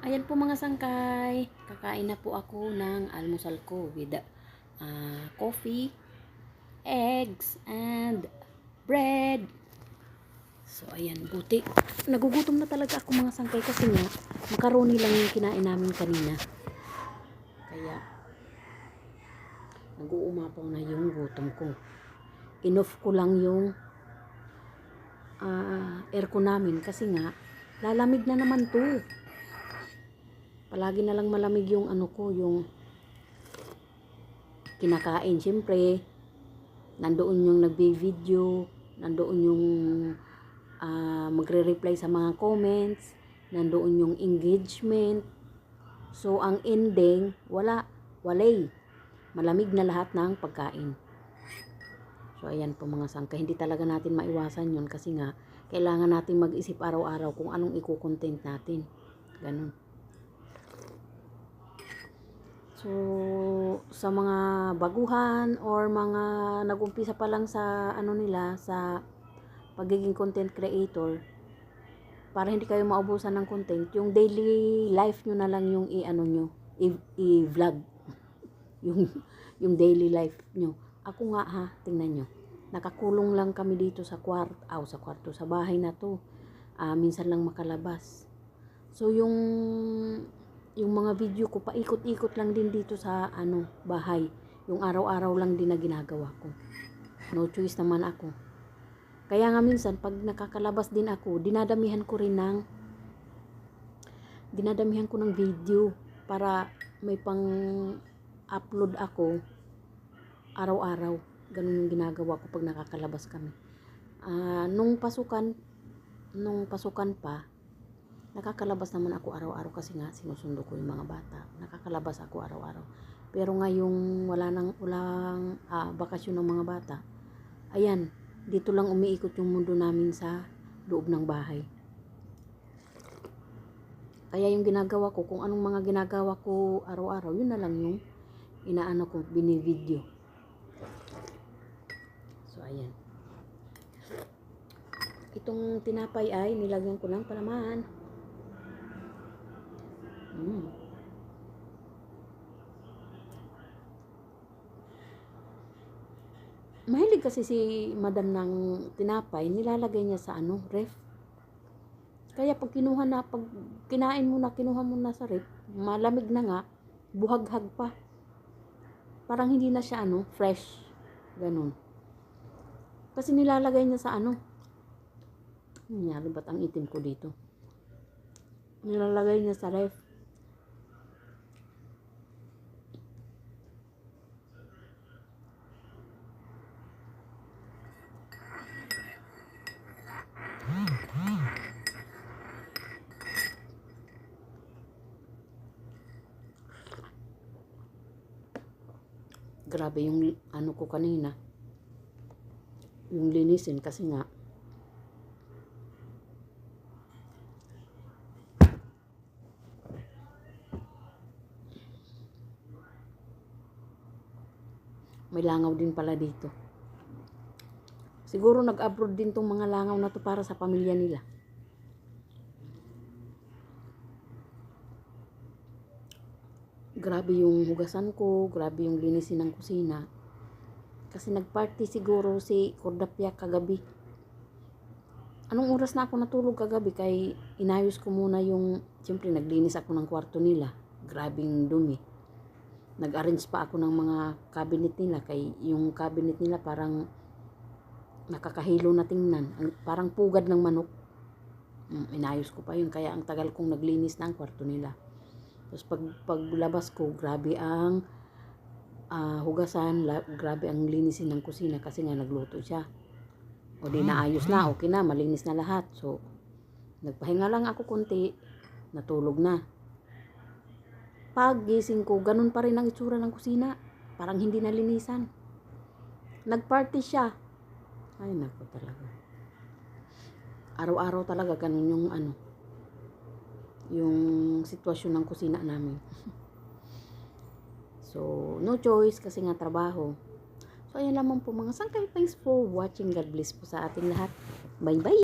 Ayan po mga sangkay, kakain na po ako ng almusal ko with coffee, eggs, and bread. So ayan, buti. Nagugutom na talaga ako mga sangkay kasi nga, macaroni lang yung kinain namin kanina. Kaya, nag-uumapaw na yung gutom ko. Inoff ko lang yung aircon namin kasi nga, lalamig na naman to. Palagi na lang malamig yung yung kinakain. Siyempre, nandoon yung nagbi-video, nandoon yung magre-reply sa mga comments, nandoon yung engagement. So, ang ending, walay. Malamig na lahat ng pagkain. So, ayan po mga sangka. Hindi talaga natin maiwasan yun kasi nga, kailangan natin mag-isip araw-araw kung anong i-content natin. Ganun. So, sa mga baguhan or mga nag-umpisa pa lang sa nila, sa pagiging content creator, para hindi kayo maubusan ng content, yung daily life nyo na lang yung i-vlog. yung daily life nyo. Ako nga ha, tingnan nyo. Nakakulong lang kami dito sa kwarto, sa bahay na to. Minsan lang makalabas. So, yung mga video ko, paikot-ikot lang din dito sa bahay. Yung araw-araw lang din na ginagawa ko. No choice naman ako. Kaya nga minsan, pag nakakalabas din ako, dinadamihan ko ng video para may pang-upload ako araw-araw. Ganun yung ginagawa ko pag nakakalabas kami. Nung pasukan pa, nakakalabas naman ako araw-araw kasi nga sinusundo ko yung mga bata. Nakakalabas ako araw-araw. Pero ngayong walang bakasyon ng mga bata, ayan, dito lang umiikot yung mundo namin sa loob ng bahay. Kaya yung ginagawa ko, kung anong mga ginagawa ko araw-araw, yun na lang yung binivideo. So, ayan. Itong tinapay ay nilagyan ko ng palaman. Mahilig kasi si madam ng tinapay, nilalagay niya sa ref. Kaya pag kinain mo na, kinuha mo na sa ref, malamig na nga, buhaghag pa. Parang hindi na siya fresh. Ganun. Kasi nilalagay niya sa nangyari ba't ang itim ko dito? Nilalagay niya sa ref. Grabe yung ko kanina. Yung linisin kasi nga may langaw din pala dito. Siguro nag-abroad din tong mga langaw na to para sa pamilya nila. Grabe yung hugasan ko, grabe yung linisin ng kusina. Kasi nagparty siguro si Cordapia kagabi. Anong oras na ako natulog kagabi kay inayos ko muna siyempre naglinis ako ng kwarto nila. Grabing dumi. Nag-arrange pa ako ng mga cabinet nila kay yung cabinet nila parang nakakahilo na tingnan. Parang pugad ng manok. Inayos ko pa yun kaya ang tagal kong naglinis ng kwarto nila. Tapos paglabas ko, grabe ang hugasan, grabe ang linisin ng kusina kasi nga nagluto siya. O di naayos na, okay na, malinis na lahat. So, nagpahinga lang ako konti, natulog na. Pag gising ko, ganun pa rin ang itsura ng kusina. Parang hindi nalinisan. Nagparty siya. Ay, nako talaga. Araw-araw talaga ganun yung sitwasyon ng kusina namin. So, no choice kasi nga trabaho. So, ayan lamang po mga sangkay. Thanks for watching. God bless po sa ating lahat. Bye-bye!